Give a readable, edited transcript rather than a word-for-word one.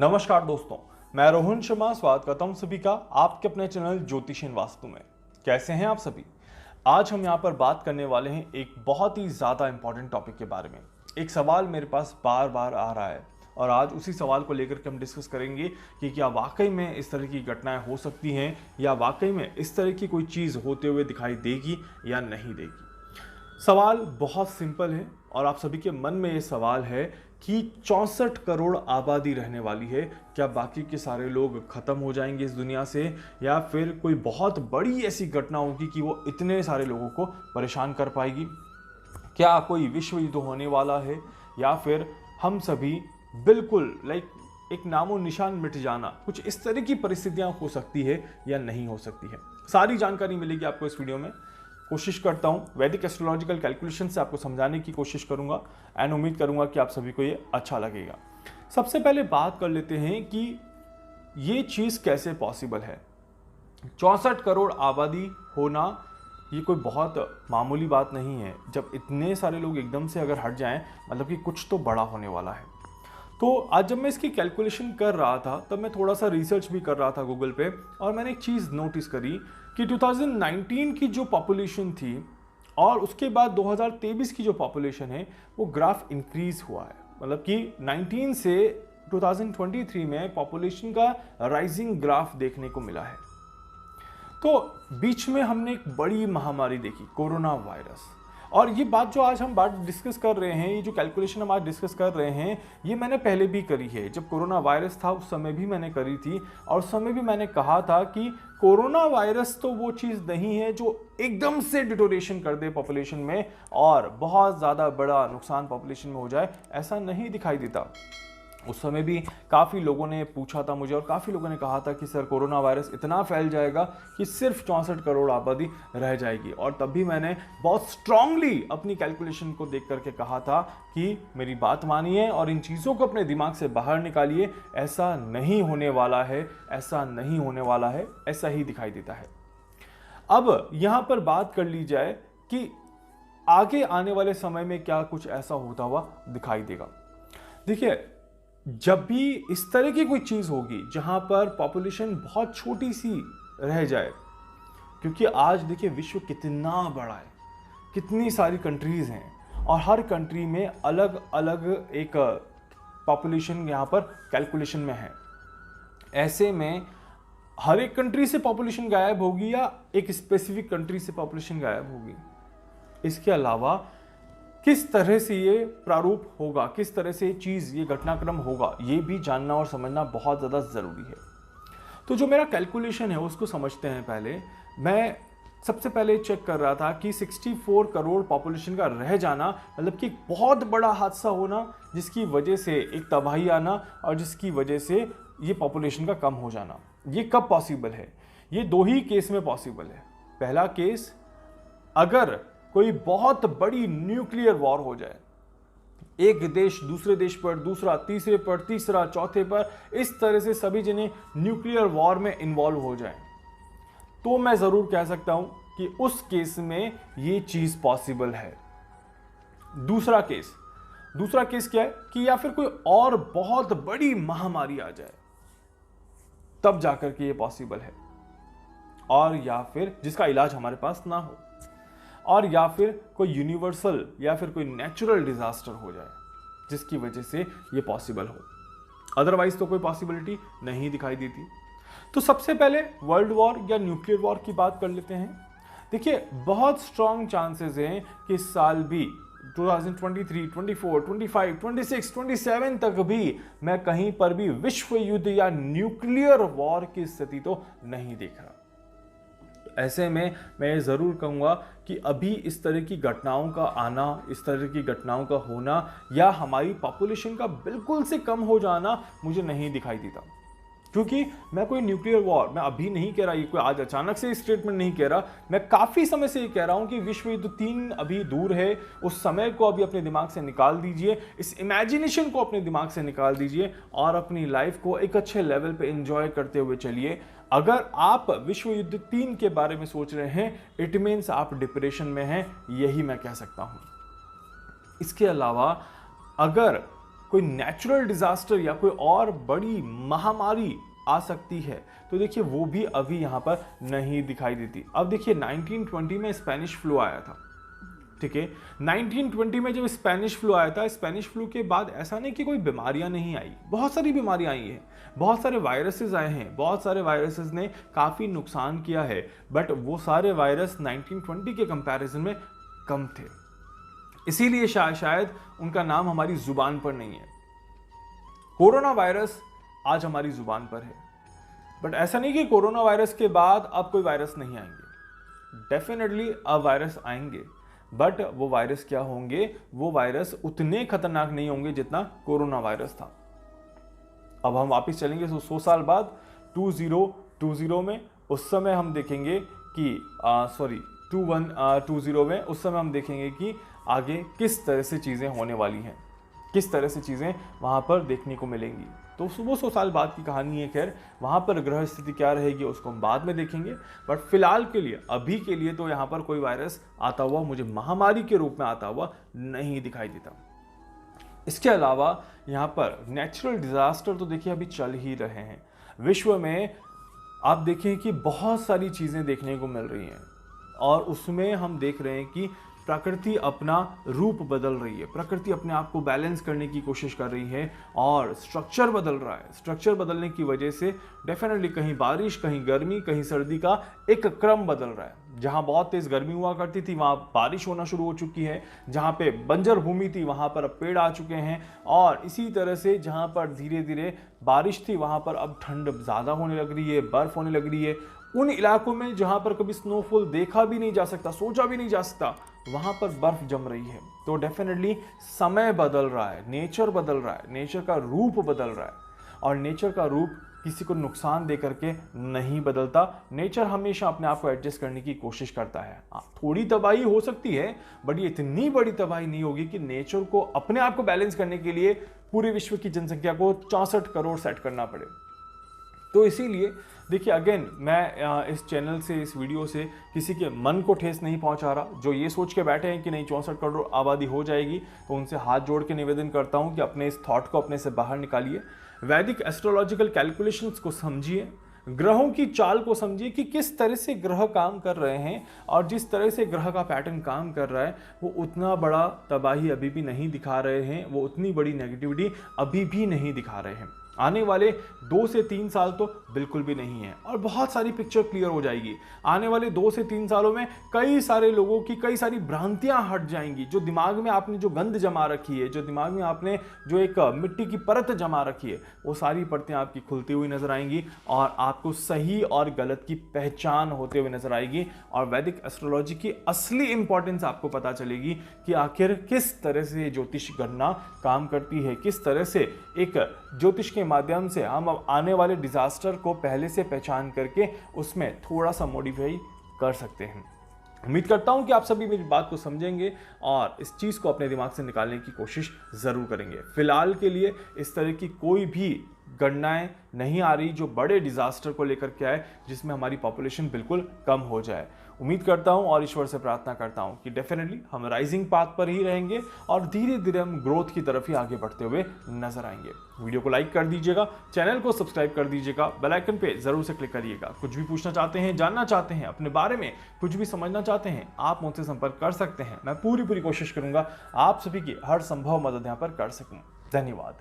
नमस्कार दोस्तों, मैं रोहन शर्मा स्वागत करता हूं सभी का आपके अपने चैनल ज्योतिषीन वास्तु में। कैसे हैं आप सभी? आज हम यहां पर बात करने वाले हैं एक बहुत ही ज़्यादा इंपॉर्टेंट टॉपिक के बारे में। एक सवाल मेरे पास बार बार आ रहा है और आज उसी सवाल को लेकर के हम डिस्कस करेंगे कि क्या वाकई में इस तरह की घटनाएं हो सकती हैं या वाकई में इस तरह की कोई चीज़ होते हुए दिखाई देगी या नहीं देगी। सवाल बहुत सिंपल है और आप सभी के मन में ये सवाल है कि 64 करोड़ आबादी रहने वाली है, क्या बाकी के सारे लोग खत्म हो जाएंगे इस दुनिया से या फिर कोई बहुत बड़ी ऐसी घटना होगी कि वो इतने सारे लोगों को परेशान कर पाएगी? क्या कोई विश्व युद्ध होने वाला है या फिर हम सभी बिल्कुल एक नामो निशान मिट जाना, कुछ इस तरह की परिस्थितियां हो सकती है या नहीं हो सकती है? सारी जानकारी मिलेगी आपको इस वीडियो में। कोशिश करता हूं वैदिक एस्ट्रोलॉजिकल कैलकुलेशन से आपको समझाने की कोशिश करूंगा एंड उम्मीद करूंगा कि आप सभी को ये अच्छा लगेगा। सबसे पहले बात कर लेते हैं कि ये चीज़ कैसे पॉसिबल है। 64 करोड़ आबादी होना ये कोई बहुत मामूली बात नहीं है। जब इतने सारे लोग एकदम से अगर हट जाएं, मतलब कि कुछ तो बड़ा होने वाला है। तो आज जब मैं इसकी कैलकुलेशन कर रहा था तब मैं थोड़ा सा रिसर्च भी कर रहा था गूगल पे और मैंने एक चीज़ नोटिस करी कि 2019 की जो पॉपुलेशन थी और उसके बाद 2023 की जो पॉपुलेशन है वो ग्राफ इंक्रीज हुआ है। मतलब कि 19 से 2023 में पॉपुलेशन का राइजिंग ग्राफ देखने को मिला है। तो बीच में हमने एक बड़ी महामारी देखी, कोरोना वायरस। और ये बात जो आज हम बात डिस्कस कर रहे हैं, ये जो कैलकुलेशन हम आज डिस्कस कर रहे हैं, ये मैंने पहले भी करी है। जब कोरोना वायरस था उस समय भी मैंने करी थी और उस समय भी मैंने कहा था कि कोरोना वायरस तो वो चीज़ नहीं है जो एकदम से डिटोरेशन कर दे पॉपुलेशन में और बहुत ज़्यादा बड़ा नुकसान पॉपुलेशन में हो जाए, ऐसा नहीं दिखाई देता। उस समय भी काफ़ी लोगों ने पूछा था मुझे और काफ़ी लोगों ने कहा था कि सर कोरोना वायरस इतना फैल जाएगा कि सिर्फ 64 करोड़ आबादी रह जाएगी। और तब भी मैंने बहुत स्ट्रांगली अपनी कैलकुलेशन को देख करके कहा था कि मेरी बात मानिए और इन चीज़ों को अपने दिमाग से बाहर निकालिए, ऐसा नहीं होने वाला है, ऐसा नहीं होने वाला है, ऐसा ही दिखाई देता है। अब यहाँ पर बात कर ली जाए कि आगे आने वाले समय में क्या कुछ ऐसा होता हुआ दिखाई देगा। देखिए, जब भी इस तरह की कोई चीज़ होगी जहां पर पॉपुलेशन बहुत छोटी सी रह जाए, क्योंकि आज देखिए विश्व कितना बड़ा है, कितनी सारी कंट्रीज़ हैं और हर कंट्री में अलग अलग एक पॉपुलेशन यहाँ पर कैलकुलेशन में है। ऐसे में हर एक कंट्री से पॉपुलेशन गायब होगी या एक स्पेसिफिक कंट्री से पॉपुलेशन गायब होगी? इसके अलावा किस तरह से ये प्रारूप होगा, किस तरह से ये चीज़, ये घटनाक्रम होगा, ये भी जानना और समझना बहुत ज़्यादा ज़रूरी है। तो जो मेरा कैलकुलेशन है उसको समझते हैं। पहले मैं सबसे पहले चेक कर रहा था कि 64 करोड़ पॉपुलेशन का रह जाना मतलब कि एक बहुत बड़ा हादसा होना, जिसकी वजह से एक तबाही आना और जिसकी वजह से ये पॉपुलेशन का कम हो जाना, ये कब पॉसिबल है? ये दो ही केस में पॉसिबल है। पहला केस, अगर कोई बहुत बड़ी न्यूक्लियर वॉर हो जाए, एक देश दूसरे देश पर, दूसरा तीसरे पर, तीसरा चौथे पर, इस तरह से सभी जने न्यूक्लियर वॉर में इन्वॉल्व हो जाएं, तो मैं ज़रूर कह सकता हूं कि उस केस में ये चीज़ पॉसिबल है। दूसरा केस क्या है कि या फिर कोई और बहुत बड़ी महामारी आ जाए, तब जाकर के ये पॉसिबल है, और या फिर जिसका इलाज हमारे पास ना हो, और या फिर कोई यूनिवर्सल या फिर कोई नेचुरल डिजास्टर हो जाए जिसकी वजह से ये पॉसिबल हो। अदरवाइज तो कोई पॉसिबिलिटी नहीं दिखाई देती। तो सबसे पहले वर्ल्ड वॉर या न्यूक्लियर वॉर की बात कर लेते हैं। देखिए, बहुत स्ट्रॉन्ग चांसेस हैं कि इस साल भी 2023, 24, 25, 26, 27 तक भी मैं कहीं पर भी विश्व युद्ध या न्यूक्लियर वॉर की स्थिति तो नहीं देख रहा। ऐसे में मैं ज़रूर कहूँगा कि अभी इस तरह की घटनाओं का आना, इस तरह की घटनाओं का होना या हमारी पॉपुलेशन का बिल्कुल से कम हो जाना मुझे नहीं दिखाई देता। क्योंकि मैं कोई न्यूक्लियर वॉर, मैं अभी नहीं कह रहा, ये कोई आज अचानक से स्टेटमेंट नहीं कह रहा, मैं काफ़ी समय से ये कह रहा हूँ कि विश्व युद्ध 3 अभी दूर है। उस समय को अभी अपने दिमाग से निकाल दीजिए, इस इमेजिनेशन को अपने दिमाग से निकाल दीजिए और अपनी लाइफ को एक अच्छे लेवल पे एंजॉय करते हुए चलिए। अगर आप विश्व युद्ध 3 के बारे में सोच रहे हैं, इट मीन्स आप डिप्रेशन में हैं, यही मैं कह सकता हूँ। इसके अलावा अगर कोई नेचुरल डिजास्टर या कोई और बड़ी महामारी आ सकती है, तो देखिए वो भी अभी यहाँ पर नहीं दिखाई देती। अब देखिए 1920 में स्पेनिश फ्लू आया था, ठीक है। 1920 में जब स्पेनिश फ्लू आया था, स्पेनिश फ्लू के बाद ऐसा नहीं कि कोई बीमारियां नहीं आई, बहुत सारी बीमारियां आई हैं, बहुत सारे वायरसेस आए हैं, बहुत सारे वायरसेस ने काफ़ी नुकसान किया है, बट वो सारे वायरस 1920 के कंपैरिजन में कम थे, इसीलिए शायद उनका नाम हमारी जुबान पर नहीं है। कोरोना वायरस आज हमारी जुबान पर है, बट ऐसा नहीं कि कोरोना वायरस के बाद अब कोई वायरस नहीं आएंगे। डेफिनेटली अब वायरस आएंगे, बट वो वायरस क्या होंगे, वो वायरस उतने खतरनाक नहीं होंगे जितना कोरोना वायरस था। अब हम वापस चलेंगे 100 साल बाद 2020 में, उस समय हम देखेंगे कि 2120 में, उस समय हम देखेंगे कि आगे किस तरह से चीज़ें होने वाली हैं, किस तरह से चीज़ें वहाँ पर देखने को मिलेंगी। तो वो 100 साल बाद की कहानी है। खैर वहाँ पर ग्रह स्थिति क्या रहेगी उसको हम बाद में देखेंगे, बट फिलहाल के लिए, अभी के लिए तो यहाँ पर कोई वायरस आता हुआ मुझे महामारी के रूप में आता हुआ नहीं दिखाई देता। इसके अलावा यहाँ पर नेचुरल डिजास्टर तो देखिए अभी चल ही रहे हैं विश्व में। आप देखें कि बहुत सारी चीज़ें देखने को मिल रही हैं, और उसमें हम देख रहे हैं कि प्रकृति अपना रूप बदल रही है, प्रकृति अपने आप को बैलेंस करने की कोशिश कर रही है, और स्ट्रक्चर बदल रहा है। स्ट्रक्चर बदलने की वजह से डेफिनेटली कहीं बारिश, कहीं गर्मी, कहीं सर्दी का एक क्रम बदल रहा है। जहाँ बहुत तेज़ गर्मी हुआ करती थी वहाँ बारिश होना शुरू हो चुकी है, जहाँ पे बंजर भूमि थी वहाँ पर अब पेड़ आ चुके हैं, और इसी तरह से जहाँ पर धीरे धीरे बारिश थी वहाँ पर अब ठंड ज़्यादा होने लग रही है, बर्फ़ होने लग रही है। उन इलाकों में जहाँ पर कभी स्नोफॉल देखा भी नहीं जा सकता, सोचा भी नहीं जा सकता, वहाँ पर बर्फ जम रही है। तो डेफिनेटली समय बदल रहा है, नेचर बदल रहा है, नेचर का रूप बदल रहा है, और नेचर का रूप किसी को नुकसान दे करके नहीं बदलता। नेचर हमेशा अपने आप को एडजस्ट करने की कोशिश करता है। थोड़ी तबाही हो सकती है, बट ये इतनी बड़ी तबाही नहीं होगी कि नेचर को अपने आप को बैलेंस करने के लिए पूरे विश्व की जनसंख्या को 64 करोड़ सेट करना पड़े। तो इसीलिए देखिए, अगेन मैं इस चैनल से, इस वीडियो से किसी के मन को ठेस नहीं पहुंचा रहा। जो ये सोच के बैठे हैं कि नहीं 64 करोड़ आबादी हो जाएगी, तो उनसे हाथ जोड़ के निवेदन करता हूं कि अपने इस थॉट को अपने से बाहर निकालिए, वैदिक एस्ट्रोलॉजिकल कैलकुलेशंस को समझिए, ग्रहों की चाल को समझिए कि किस तरह से ग्रह काम कर रहे हैं, और जिस तरह से ग्रह का पैटर्न काम कर रहा है वो उतना बड़ा तबाही अभी भी नहीं दिखा रहे हैं, वो उतनी बड़ी नेगेटिविटी अभी भी नहीं दिखा रहे हैं। आने वाले 2 से 3 साल तो बिल्कुल भी नहीं है, और बहुत सारी पिक्चर क्लियर हो जाएगी। आने वाले 2 से 3 सालों में कई सारे लोगों की कई सारी भ्रांतियां हट जाएंगी। जो दिमाग में आपने जो गंद जमा रखी है, जो दिमाग में आपने जो एक मिट्टी की परत जमा रखी है, वो सारी परतें आपकी खुलती हुई नजर आएंगी, और आपको सही और गलत की पहचान होते हुए नजर आएगी, और वैदिक एस्ट्रोलॉजी की असली इंपॉर्टेंस आपको पता चलेगी कि आखिर किस तरह से ज्योतिष गणना काम करती है, किस तरह से एक ज्योतिष के माध्यम से हम आने वाले डिजास्टर को पहले से पहचान करके उसमें थोड़ा सा मॉडिफाई कर सकते हैं। उम्मीद करता हूं कि आप सभी मेरी बात को समझेंगे और इस चीज़ को अपने दिमाग से निकालने की कोशिश ज़रूर करेंगे। फिलहाल के लिए इस तरह की कोई भी गणनाएं नहीं आ रही जो बड़े डिजास्टर को लेकर के आए, जिसमें हमारी पॉपुलेशन बिल्कुल कम हो जाए। उम्मीद करता हूं और ईश्वर से प्रार्थना करता हूं कि डेफिनेटली हम राइजिंग पाथ पर ही रहेंगे, और धीरे धीरे हम ग्रोथ की तरफ ही आगे बढ़ते हुए नजर आएंगे। वीडियो को लाइक कर दीजिएगा, चैनल को सब्सक्राइब कर दीजिएगा, बेल आइकन पे जरूर से क्लिक करिएगा। कुछ भी पूछना चाहते हैं, जानना चाहते हैं, अपने बारे में कुछ भी समझना चाहते हैं, आप मुझसे संपर्क कर सकते हैं। मैं पूरी कोशिश करूंगा आप सभी की हर संभव मदद यहाँ पर कर सकूं। धन्यवाद।